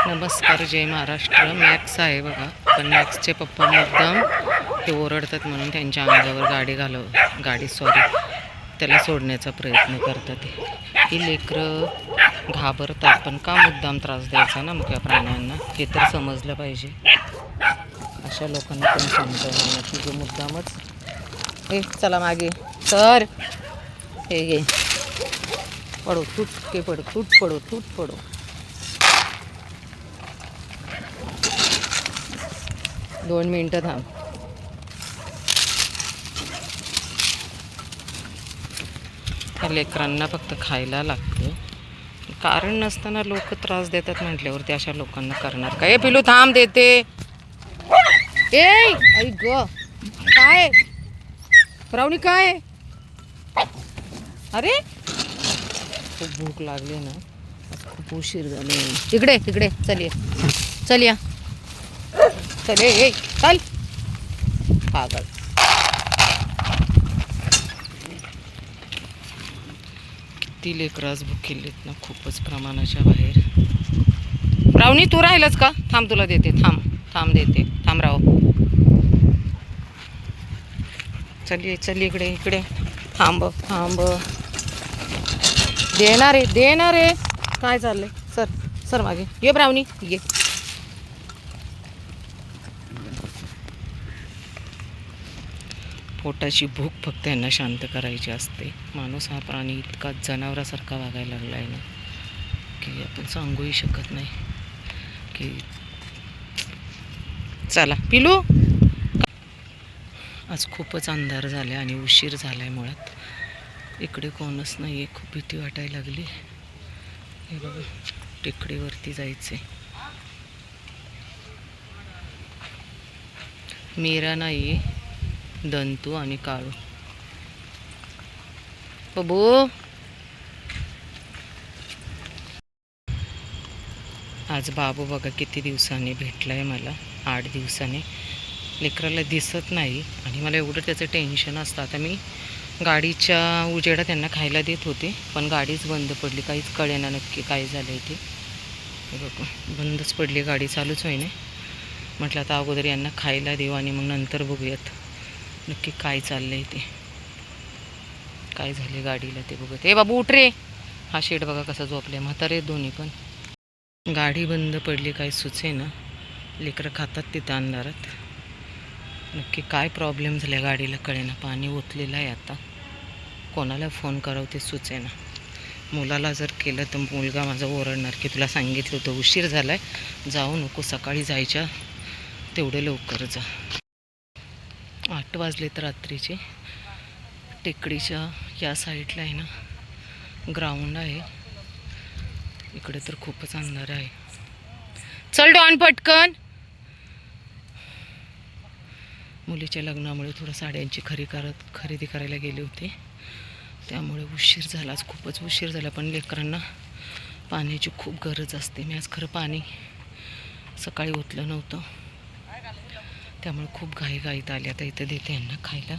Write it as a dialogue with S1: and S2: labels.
S1: नमस्कार, जय महाराष्ट्र. मॅक्स आहे बघा, पण मॅक्सचे पप्पा मुद्दाम ते ओरडतात म्हणून त्यांच्या अंगावर गाडी त्याला सोडण्याचा प्रयत्न करतात. ही लेकरं घाबरतात, पण का मुद्दाम त्रास द्यायचा ना मुक्या प्राण्यांना, हे तर समजलं पाहिजे. अशा लोकांना पण समजवलं ना की जो मुद्दामच हे चला मागे सर हे घे पडो तुटके पडो तूट पडो. दोन मिनटं थांब. त्या लेकरांना फक्त खायला लागतं, कारण नसताना लोक त्रास देतात म्हटल्यावरती अशा लोकांना करणार काय. पिलू थांब देते. ए आई ग काय रावणी काय. अरे खूप भूक लागली ना, खूप उशीर झाले. इकडे चल या चल पागल. ती लेकरं आज भुकेलेत ना, खूपच प्रमाणाच्या बाहेर. रावणी तू राहिलच का. थांब तुला देते. थांब देते. थांब राव. चल इकडे थांब. देणार रे. काय चाललंय. सर मागे ये ब्रावणी ये. पोटाची भूक फक्त यांना शांत करायची असते. माणूस हा प्राणी इतका जनावरासारखा वागायला लागला आहे ना की आपण सांगूही शकत नाही. की चला पिलू. आज खूपच अंधार झाला आणि उशीर झालाय. मुळात इकडे कोणच नाही आहे. खूप भीती वाटायला लागली. हे बघा टेकडीवरती जायचे. मीरा नाही, दंतू आणि काळू. बबू आज बाबू बघा किती दिवसांनी भेटलाय मला. 8 दिवसांनी. लेकराला दिसत नाही आणि मला एवढं त्याचं टेन्शन असतं. आता मी गाडीच्या उजेडा त्यांना खायला देत होते, पण गाडीच बंद पडली. काहीच कळेना नक्की काय झालं आहे ते. बघा बंदच पडली गाडी, चालूच होईना. म्हटलं आता अगोदर यांना खायला देऊ आणि मग नंतर बघूयात नक्की काय चाललं आहे ते, काय झाले गाडीला ते बघत. हे बाबू उठ रे. हा शेड बघा कसा झोपलाय. म्हातारे दोन्ही पण. गाडी बंद पडली, काय सुचे ना. लेकरं खातात तिथं अंधारात. नक्की काय प्रॉब्लेम झाला गाडीला कळेना. पाणी ओतलेलं आहे आता. कोणाला फोन करावं ते सुचे ना. मुलाला जर केलं तर मुलगा माझा ओरडणार की तुला सांगितलं होतं उशीर झालाय, जाऊ नको, सकाळी जायच्या तेवढं लवकर जा. 8 वाजले तर रात्रीचे. टेकडीच्या या साईडला आहे ना ग्राउंड आहे. इकडे तर खूपच अंधार आहे. चल डॉन पटकन. मुलीच्या लग्नामुळे थोडं साड्यांची खरेदी करायला गेले होते, त्यामुळे उशीर झाला. आज खूपच उशीर झाला. पण लेकरांना पाण्याची खूप गरज असते. मी आज खरं पाणी सकाळी ओतलं नव्हतं, त्यामुळे खूप घाईत आली. आता इथं देते यांना खायला.